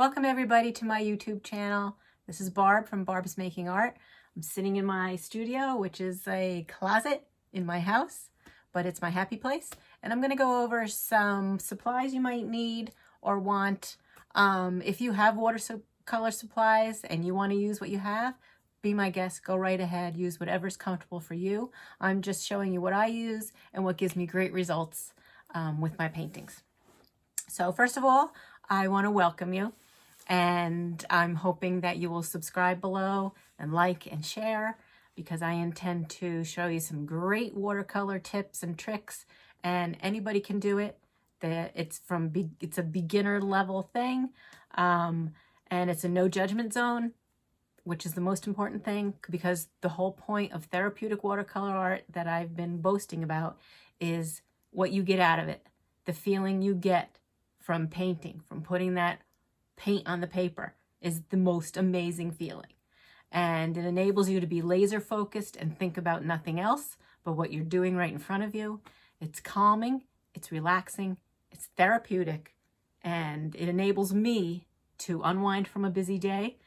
Welcome everybody to my YouTube channel. This is Barb from Barb's Making Art. I'm sitting in my studio, which is a closet in my house, but it's my happy place. And I'm going to go over some supplies you might need or want. If you have watercolor supplies and you want to use what you have, be my guest, go right ahead, use whatever's comfortable for you. I'm just showing you what I use and what gives me great results with my paintings. So first of all, I want to welcome you, and I'm hoping that you will subscribe below and like and share, because I intend to show you some great watercolor tips and tricks, and anybody can do it. It's a beginner level thing, and it's a no judgment zone, which is the most important thing, because the whole point of therapeutic watercolor art that I've been boasting about is what you get out of it, the feeling you get from painting, from putting that paint on the paper is the most amazing feeling. And it enables you to be laser focused and think about nothing else but what you're doing right in front of you. It's calming, it's relaxing, it's therapeutic, and it enables me to unwind from a busy day.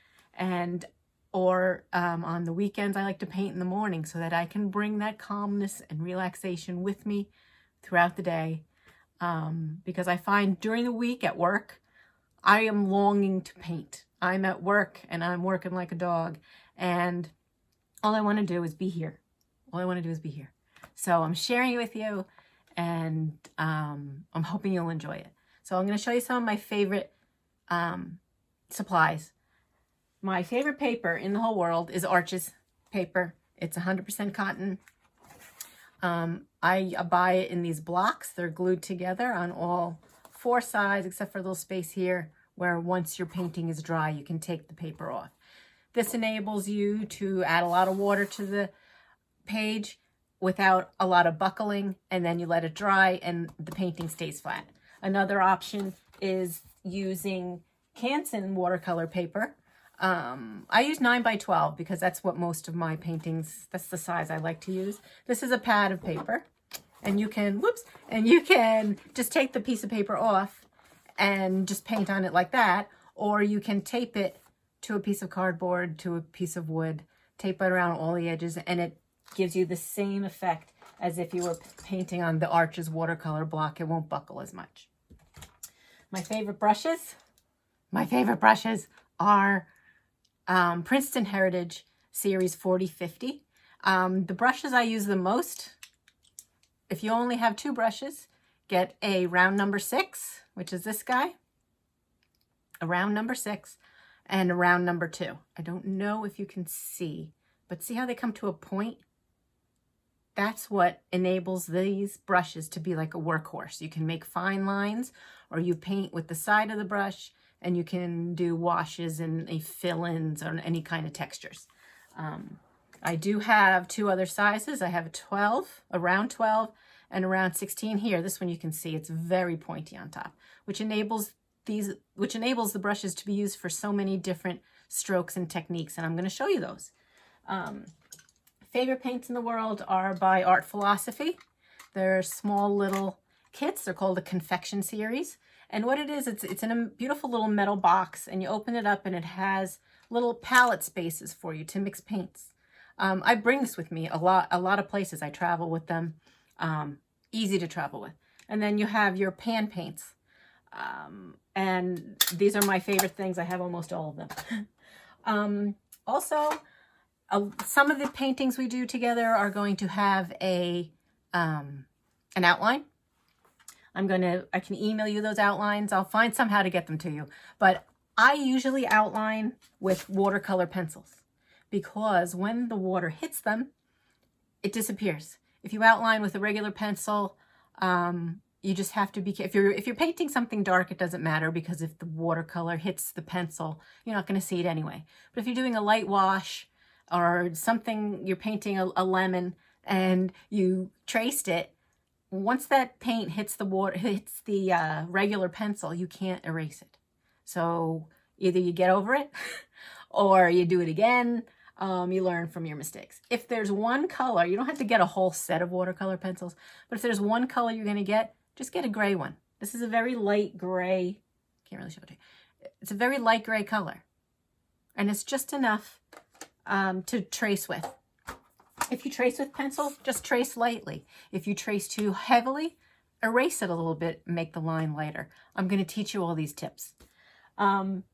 Or on the weekends, I like to paint in the morning so that I can bring that calmness and relaxation with me throughout the day. Because I find during the week at work, I am longing to paint. I'm at work and I'm working like a dog, and all I want to do is be here. All I want to do is be here. So I'm sharing it with you, and I'm hoping you'll enjoy it. So I'm going to show you some of my favorite supplies. My favorite paper in the whole world is Arches paper. It's 100% cotton. I buy it in these blocks. They're glued together on all four sides, except for a little space here where once your painting is dry, you can take the paper off. This enables you to add a lot of water to the page without a lot of buckling, and then you let it dry and the painting stays flat. Another option is using Canson watercolor paper. I use 9x12 because that's what most of my paintings, that's the size I like to use. This is a pad of paper, and you can, just take the piece of paper off and just paint on it like that, or you can tape it to a piece of cardboard, to a piece of wood, tape it around all the edges, and it gives you the same effect as if you were painting on the Arches watercolor block. It won't buckle as much. My favorite brushes are Princeton Heritage Series 4050. The brushes I use the most, if you only have two brushes, get a round number 6, which is this guy, a round number 6, and a round number 2. I don't know if you can see, but see how they come to a point? That's what enables these brushes to be like a workhorse. You can make fine lines, or you paint with the side of the brush, and you can do washes and fill-ins or any kind of textures. I do have two other sizes. I have a round 12, and a round 16 here. This one you can see it's very pointy on top, which enables the brushes to be used for so many different strokes and techniques, and I'm going to show you those. Favorite paints in the world are by Art Philosophy. They're small little kits. They're called the Confection series. And what it is, it's in a beautiful little metal box, and you open it up and it has little palette spaces for you to mix paints. I bring this with me a lot of places. I travel with them. Easy to travel with. And then you have your pan paints. And these are my favorite things. I have almost all of them. Also, some of the paintings we do together are going to have an outline. I can email you those outlines. I'll find somehow to get them to you. But I usually outline with watercolor pencils, because when the water hits them, it disappears. If you outline with a regular pencil, you just have to be careful. If you're painting something dark, it doesn't matter, because if the watercolor hits the pencil, you're not going to see it anyway. But if you're doing a light wash or something, you're painting a lemon and you traced it, once that paint hits the regular pencil, you can't erase it. So either you get over it or you do it again. You learn from your mistakes. If there's one color, you don't have to get a whole set of watercolor pencils, but if there's one color you're going to get, just get a gray one. This is a very light gray. Can't really show it to you. It's a very light gray color. And it's just enough to trace with. If you trace with pencil, just trace lightly. If you trace too heavily, erase it a little bit, make the line lighter. I'm going to teach you all these tips. And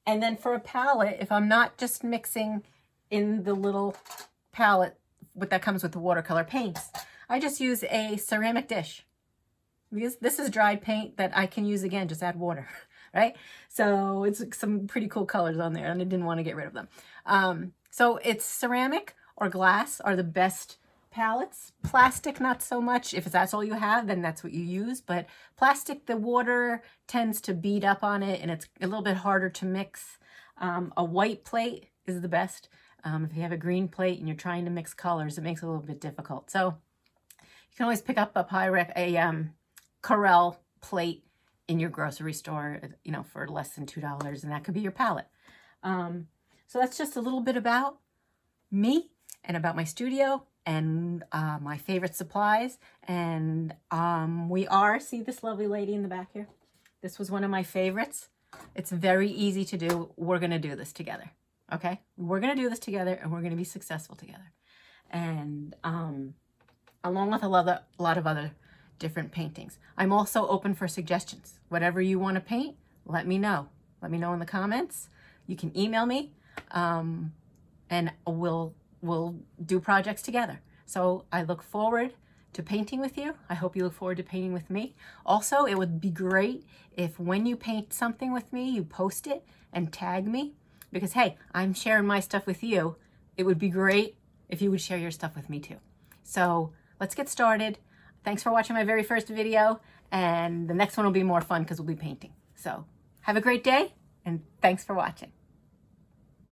then for a palette, if I'm not just mixing in the little palette that comes with the watercolor paints, I just use a ceramic dish. Because this is dried paint that I can use again, just add water, right? So it's some pretty cool colors on there, and I didn't want to get rid of them. So it's ceramic or glass are the best palettes. Plastic, not so much. If that's all you have, then that's what you use. But plastic, the water tends to bead up on it, and it's a little bit harder to mix. A white plate is the best. If you have a green plate and you're trying to mix colors, it makes it a little bit difficult. So you can always pick up a Corel plate in your grocery store, you know, for less than $2, and that could be your palette. So that's just a little bit about me and about my studio and my favorite supplies. And see this lovely lady in the back here? This was one of my favorites. It's very easy to do. We're going to do this together. Okay? We're going to do this together, and we're going to be successful together. And along with a lot of other different paintings. I'm also open for suggestions. Whatever you want to paint, let me know. Let me know in the comments. You can email me, and we'll do projects together. So I look forward to painting with you. I hope you look forward to painting with me. Also, it would be great if when you paint something with me, you post it and tag me, because hey, I'm sharing my stuff with you. It would be great if you would share your stuff with me too. So let's get started. Thanks for watching my very first video, and the next one will be more fun because we'll be painting. So have a great day, and thanks for watching.